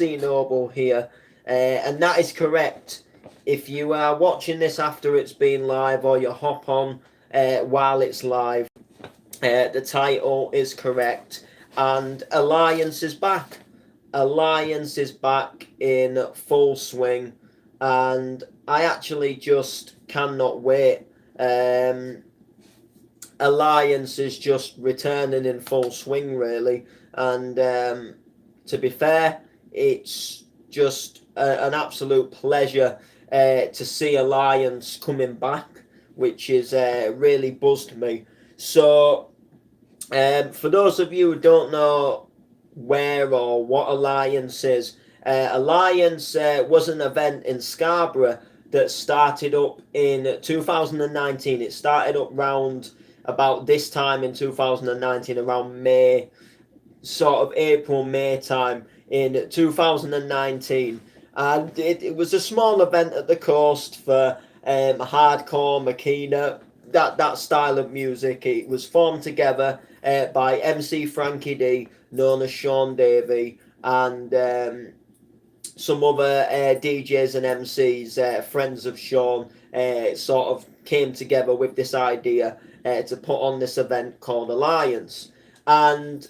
Noble here, and that is correct. If you are watching this after it's been live or you hop on while it's live, the title is correct. And Alliance is back. Alliance is back in full swing, and I actually just cannot wait. Um, Alliance is just returning in full swing, really, and to be fair, it's just an absolute pleasure to see Alliance coming back, which is really buzzed me. So, for those of you who don't know where or what Alliance is, Alliance was an event in Scarborough that started up in 2019. It started up round about this time in 2019, around May, sort of April, May time in 2019. And it was a small event at the coast for hardcore, Makina, that style of music. It was formed together by MC Frankie D, known as Sean Davey, and some other DJs and MCs, friends of Sean, sort of came together with this idea to put on this event called Alliance. And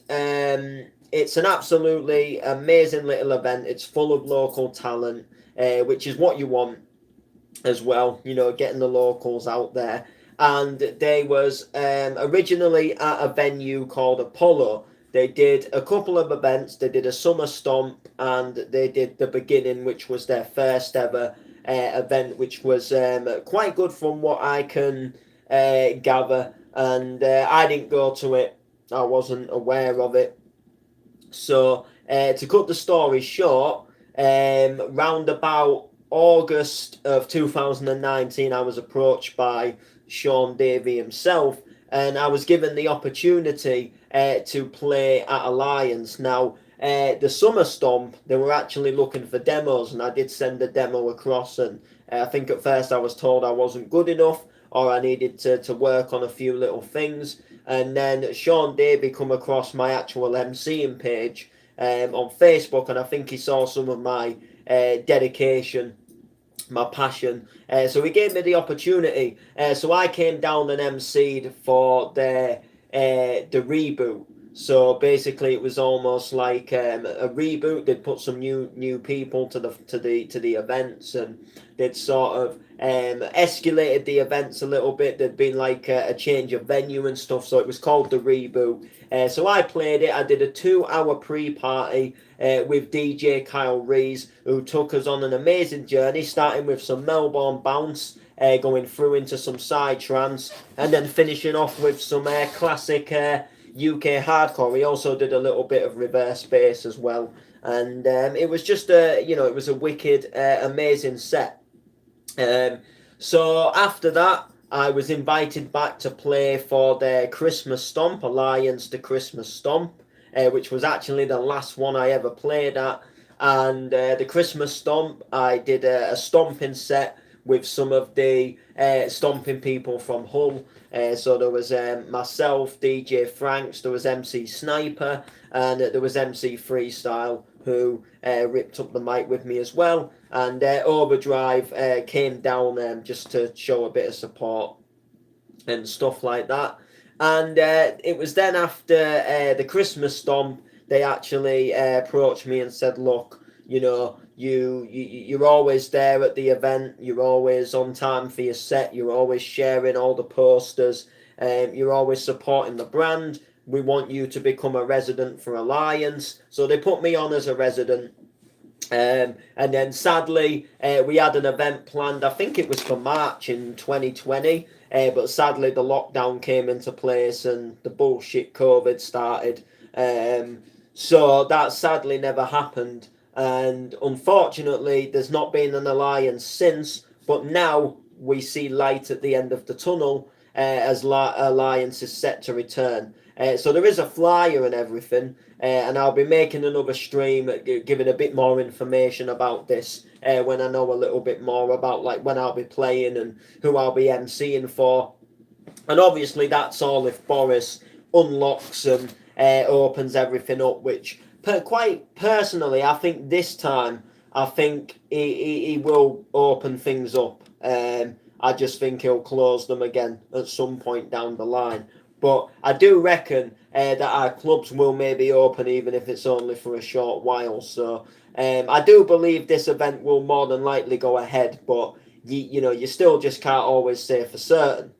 it's an absolutely amazing little event. It's full of local talent, which is what you want as well, you know, getting the locals out there. And they was originally at a venue called Apollo. They did a couple of events. They did a summer stomp, and they did the beginning, which was their first ever event, which was quite good from what I can gather. And I didn't go to it. I wasn't aware of it. So to cut the story short, round about August of 2019, I was approached by Sean Davey himself, and I was given the opportunity to play at Alliance. Now, the Summer Stomp, they were actually looking for demos, and I did send a demo across, and I think at first I was told I wasn't good enough, or I needed to work on a few little things. And then Sean Davey come across my actual MCing page on Facebook, and I think he saw some of my dedication, my passion. So he gave me the opportunity. So I came down and MC'd for the reboot. So basically, it was almost like a reboot. They'd put some new people to the events, and they'd sort of escalated the events a little bit. There'd been like a change of venue and stuff, so it was called the reboot. So I played it. I did a 2-hour pre-party with DJ Kyle Rees, who took us on an amazing journey, starting with some Melbourne bounce, going through into some side trance, and then finishing off with some classic UK hardcore. He also did a little bit of reverse bass as well, and it was just it was a wicked, amazing set. So after that, I was invited back to play for their Christmas Stomp, Alliance to Christmas Stomp, which was actually the last one I ever played at. And the Christmas Stomp, I did a stomping set with some of the stomping people from Hull. So there was myself, DJ Franks, there was MC Sniper, and there was MC Freestyle, who ripped up the mic with me as well. And Overdrive came down just to show a bit of support and stuff like that. And it was then after the Christmas Stomp, they actually approached me and said, look, you know, you're always there at the event, you're always on time for your set, you're always sharing all the posters, you're always supporting the brand. We want you to become a resident for Alliance. So they put me on as a resident. And then sadly, we had an event planned, I think it was for March in 2020, but sadly the lockdown came into place and the bullshit COVID started. So that sadly never happened. And unfortunately, there's not been an Alliance since, but now we see light at the end of the tunnel as Alliance is set to return. So there is a flyer and everything, and I'll be making another stream giving a bit more information about this when I know a little bit more about like when I'll be playing and who I'll be MCing for. And obviously that's all if Boris unlocks and opens everything up, which quite personally, I think this time, I think he will open things up. I just think he'll close them again at some point down the line. But I do reckon that our clubs will maybe open, even if it's only for a short while. So I do believe this event will more than likely go ahead, but you still just can't always say for certain.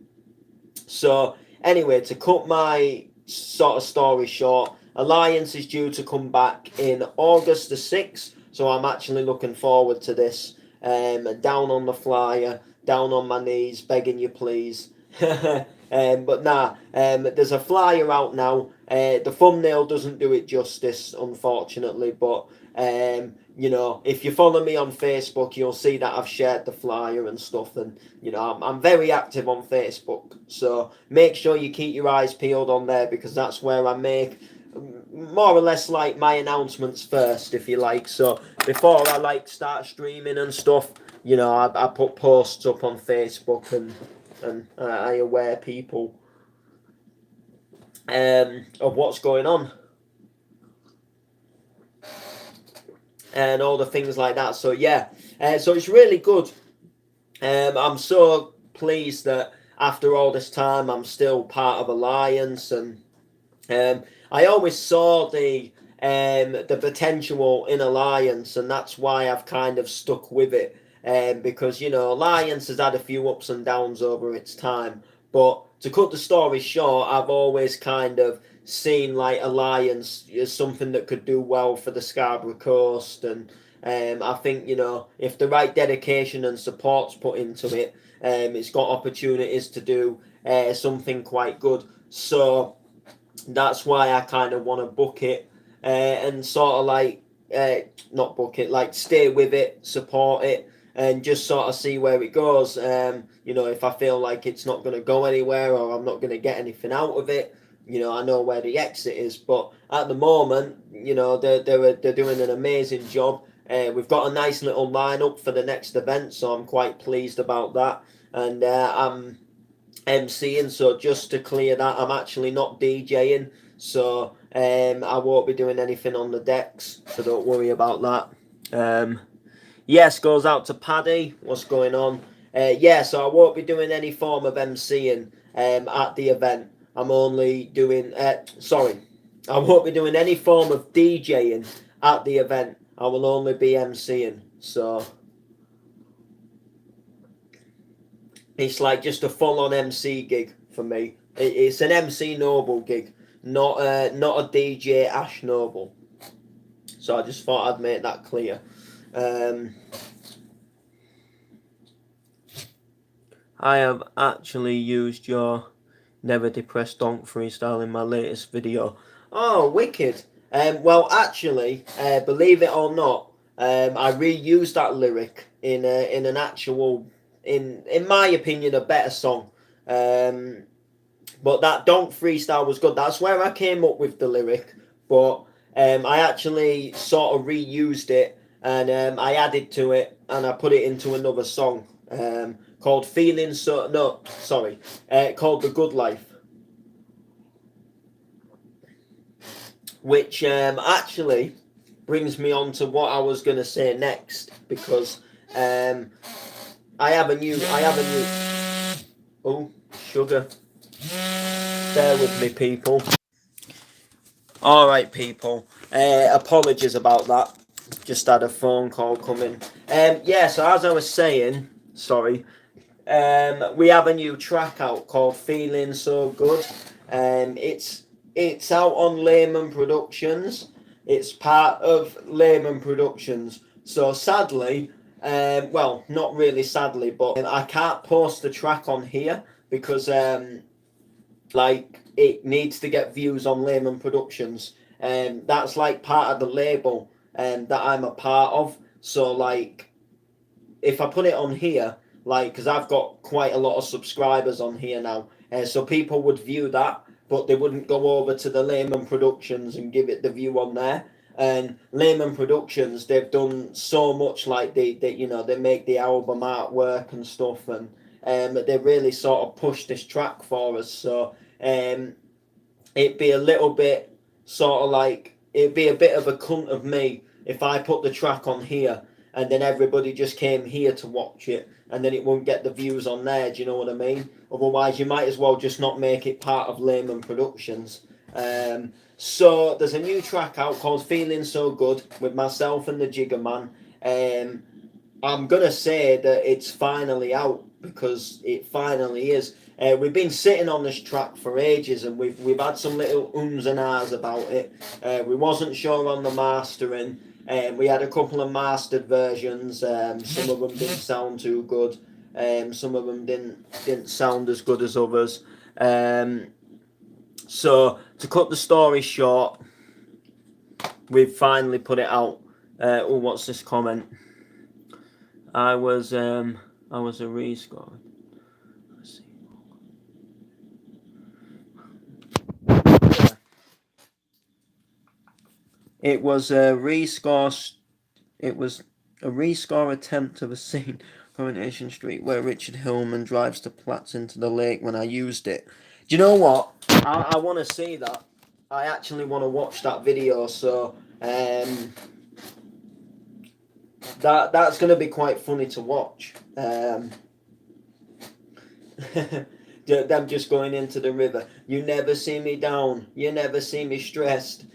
So anyway, to cut my sort of story short, Alliance is due to come back in August the 6th. So I'm actually looking forward to this. Down on the flyer, down on my knees, begging you please. But there's a flyer out now. The thumbnail doesn't do it justice, unfortunately, but if you follow me on Facebook, you'll see that I've shared the flyer and stuff, and I'm very active on Facebook, so make sure you keep your eyes peeled on there, because that's where I make more or less like my announcements first, if you like. So before I start streaming and stuff, I put posts up on Facebook, and I aware people of what's going on and all the things like that. So yeah, so it's really good. I'm so pleased that after all this time I'm still part of Alliance, and I always saw the potential in Alliance, and that's why I've kind of stuck with it. Because Alliance has had a few ups and downs over its time, but to cut the story short, I've always kind of seen like Alliance as something that could do well for the Scarborough Coast, and I think if the right dedication and support's put into it, it's got opportunities to do something quite good. So that's why I kind of want to book it, and sort of not book it, like stay with it, support it, and just sort of see where it goes. If I feel like it's not going to go anywhere, or I'm not going to get anything out of it, I know where the exit is. But at the moment, they're doing an amazing job. We've got a nice little lineup for the next event, so I'm quite pleased about that. And I'm MCing, so just to clear that, I'm actually not DJing, so I won't be doing anything on the decks, so don't worry about that. Yes, goes out to Paddy. What's going on? So I won't be doing any form of MCing at the event. I'm only doing I won't be doing any form of DJing at the event. I will only be MCing. So it's like just a full-on MC gig for me. It's an MC Noble gig, not a DJ Ash Noble. So I just thought I'd make that clear. I have actually used your Never Depressed Donk freestyle in my latest video. Oh, wicked. Well, actually, believe it or not, I reused that lyric in an actual, in my opinion, a better song. But that Donk freestyle was good. That's where I came up with the lyric. But I actually sort of reused it, and I added to it, and I put it into another song called called The Good Life, which actually brings me on to what I was going to say next, because I have a new oh, sugar, bear with me, people. All right, people, apologies about that, just had a phone call coming. So as I was saying, sorry, we have a new track out called Feeling So Good. It's out on Layman Productions. It's part of Layman Productions. So sadly, well, not really sadly, but I can't post the track on here because it needs to get views on Layman Productions. That's like part of the label that I'm a part of. So like, if I put it on here, like, because I've got quite a lot of subscribers on here now, so people would view that, but they wouldn't go over to the Layman Productions and give it the view on there. And Layman Productions, they've done so much, like they make the album artwork and stuff, and they really sort of pushed this track for us. So it'd be a little bit sort of like it'd be a bit of a cunt of me if I put the track on here and then everybody just came here to watch it, and then it won't get the views on there. Do you know what I mean? Otherwise, you might as well just not make it part of Layman Productions. So there's a new track out called Feeling So Good with myself and the Jigger Man. I'm gonna say that it's finally out, because it finally is. We've been sitting on this track for ages, and we've had some little ums and ahs about it. We wasn't sure on the mastering. We had a couple of mastered versions. Some of them didn't sound too good. Some of them didn't sound as good as others. So to cut the story short, we've finally put it out. Oh, what's this comment? I was a rescore. Let's see. It was a rescore. It was a rescore attempt of a scene, Coronation Street, where Richard Hillman drives to Platts into the lake when I used it. Do you know what? I want to see that. I actually want to watch that video. So that's going to be quite funny to watch. Them just going into the river. You never see me down. You never see me stressed.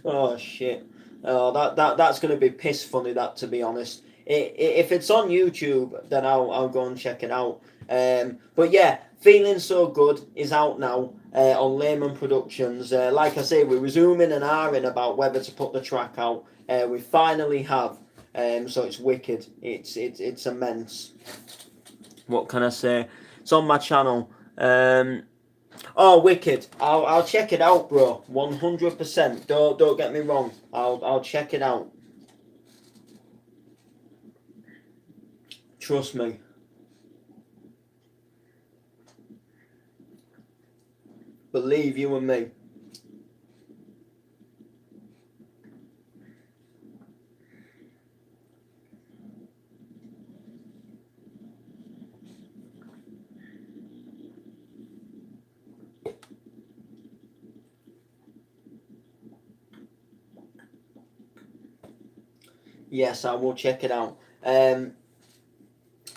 Oh shit. Oh, that's going to be piss funny, that, to be honest. If it's on YouTube, then I'll go and check it out. But yeah, Feeling So Good is out now on Layman Productions. Like I say, we're resuming and ahhing about whether to put the track out. We finally have. So it's wicked. It's immense. What can I say? It's on my channel. Oh, wicked! I'll check it out, bro. 100%. Don't get me wrong. I'll check it out. Trust me. Believe you and me. Yes, I will check it out.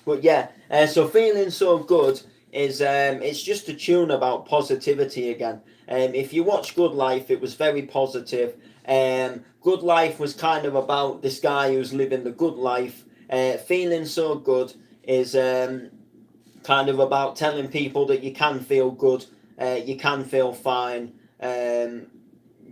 But yeah, so Feeling So Good is it's just a tune about positivity again. If you watch Good Life, it was very positive. Good Life was kind of about this guy who's living the good life. Feeling So Good is kind of about telling people that you can feel good, you can feel fine. Do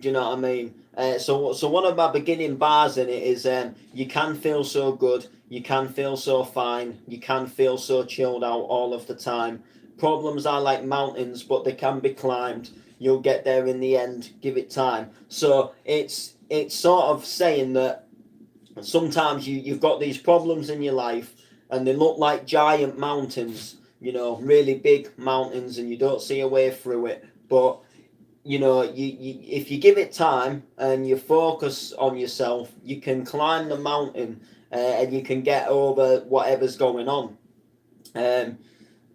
you know what I mean? So one of my beginning bars in it is you can feel so good, you can feel so fine, you can feel so chilled out all of the time. Problems are like mountains, but they can be climbed. You'll get there in the end. Give it time. So it's sort of saying that sometimes you've got these problems in your life, and they look like giant mountains. You know, really big mountains, and you don't see a way through it. But you know, you if you give it time and you focus on yourself, you can climb the mountain, and you can get over whatever's going on.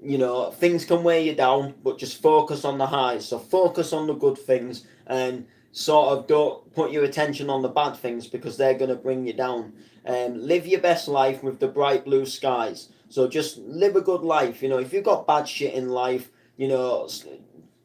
You know, things can weigh you down, but just focus on the highs. So focus on the good things, and sort of don't put your attention on the bad things, because they're going to bring you down. Live your best life with the bright blue skies. So just live a good life. You know, if you've got bad shit in life, you know,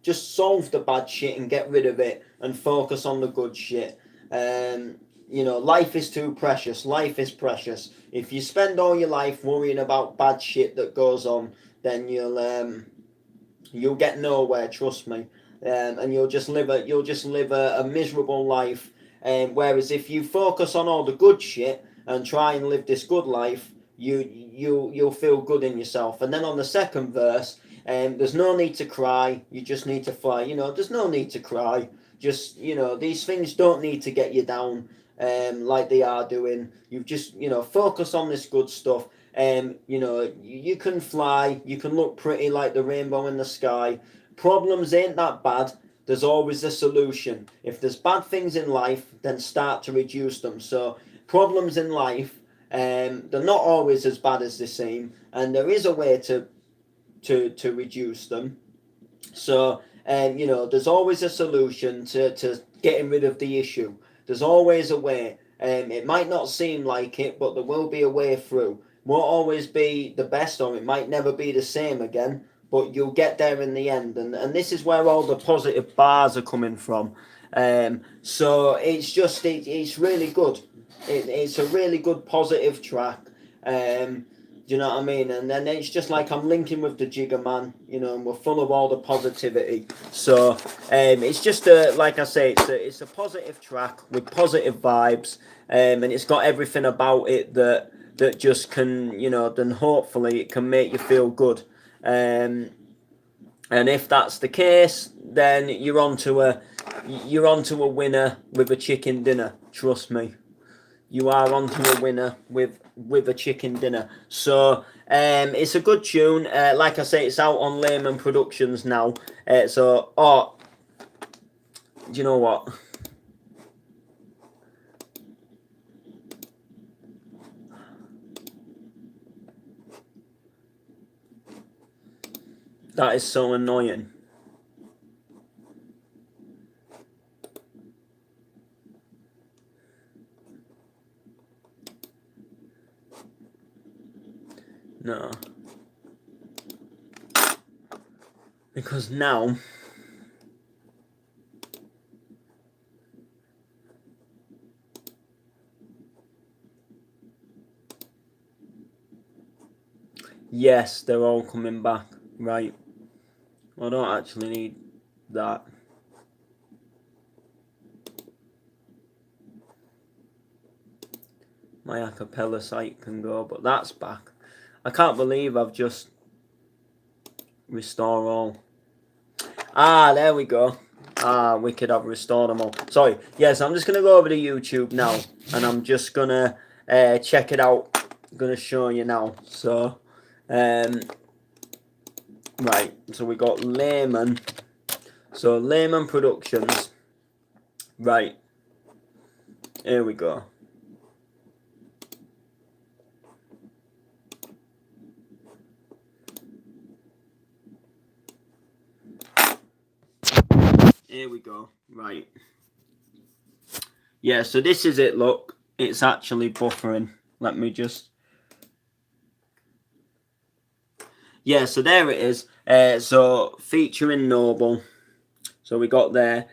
just solve the bad shit and get rid of it, and focus on the good shit. You know, life is too precious. Life is precious. If you spend all your life worrying about bad shit that goes on, then you'll get nowhere. Trust me. And you'll just live a miserable life. Whereas if you focus on all the good shit and try and live this good life, you'll feel good in yourself. And then on the second verse, there's no need to cry. You just need to fly. You know, there's no need to cry. Just, you know, these things don't need to get you down, like they are doing. You just, you know, focus on this good stuff. You know, you can fly. You can look pretty like the rainbow in the sky. Problems ain't that bad. There's always a solution. If there's bad things in life, then start to reduce them. So problems in life, they're not always as bad as they seem, and there is a way to reduce them. So And there's always a solution to getting rid of the issue. There's always a way. It might not seem like it, but there will be a way through. Won't always be the best, or it might never be the same again, but you'll get there in the end. And this is where all the positive bars are coming from. So it's really good. It's a really good positive track. Do you know what I mean? And then it's just like I'm linking with the Jigger Man, and we're full of all the positivity. So it's just like I say, it's a positive track with positive vibes, and it's got everything about it that just can, then hopefully it can make you feel good. And if that's the case, then you're onto a winner with a chicken dinner. Trust me, you are onto a winner with a chicken dinner. So it's a good tune. Like I say, it's out on Layman Productions now. Do you know what? That is so annoying. No. Because now yes, they're all coming back. Right. I don't actually need that. My a cappella site can go, but that's back. I can't believe I've just restore all. There we go. We could have restored them all. Sorry. Yes, I'm just going to go over to YouTube now, and I'm just going to check it out. I'm going to show you now. So, right. So we got Layman. So Layman Productions. Right. Here we go. Here we go. Right. Yeah, so this is it, look. It's actually buffering. Let me just... Yeah, so there it is. So featuring Noble. So we got there.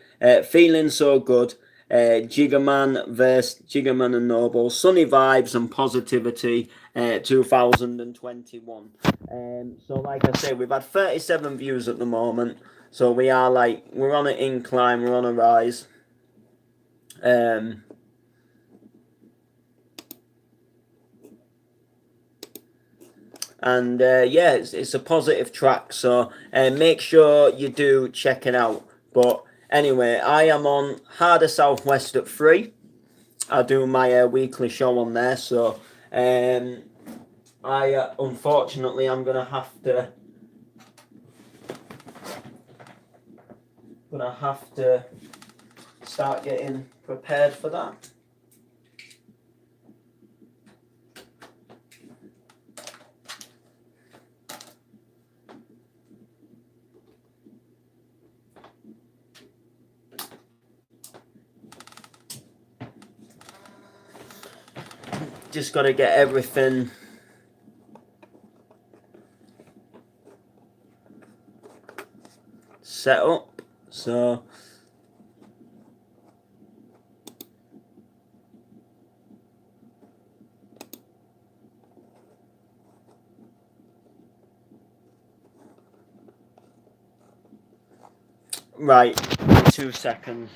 Feeling So Good. Jiggerman versus Jiggerman and Noble. Sunny Vibes and Positivity 2021. So like I say, we've had 37 views at the moment. So we're on an incline, we're on a rise. And yeah, it's a positive track, so make sure you do check it out. But anyway, I am on Harder Southwest at 3. I do my weekly show on there, so I unfortunately I'm gonna have to start getting prepared for that. Just got to get everything set up. So right, 2 seconds.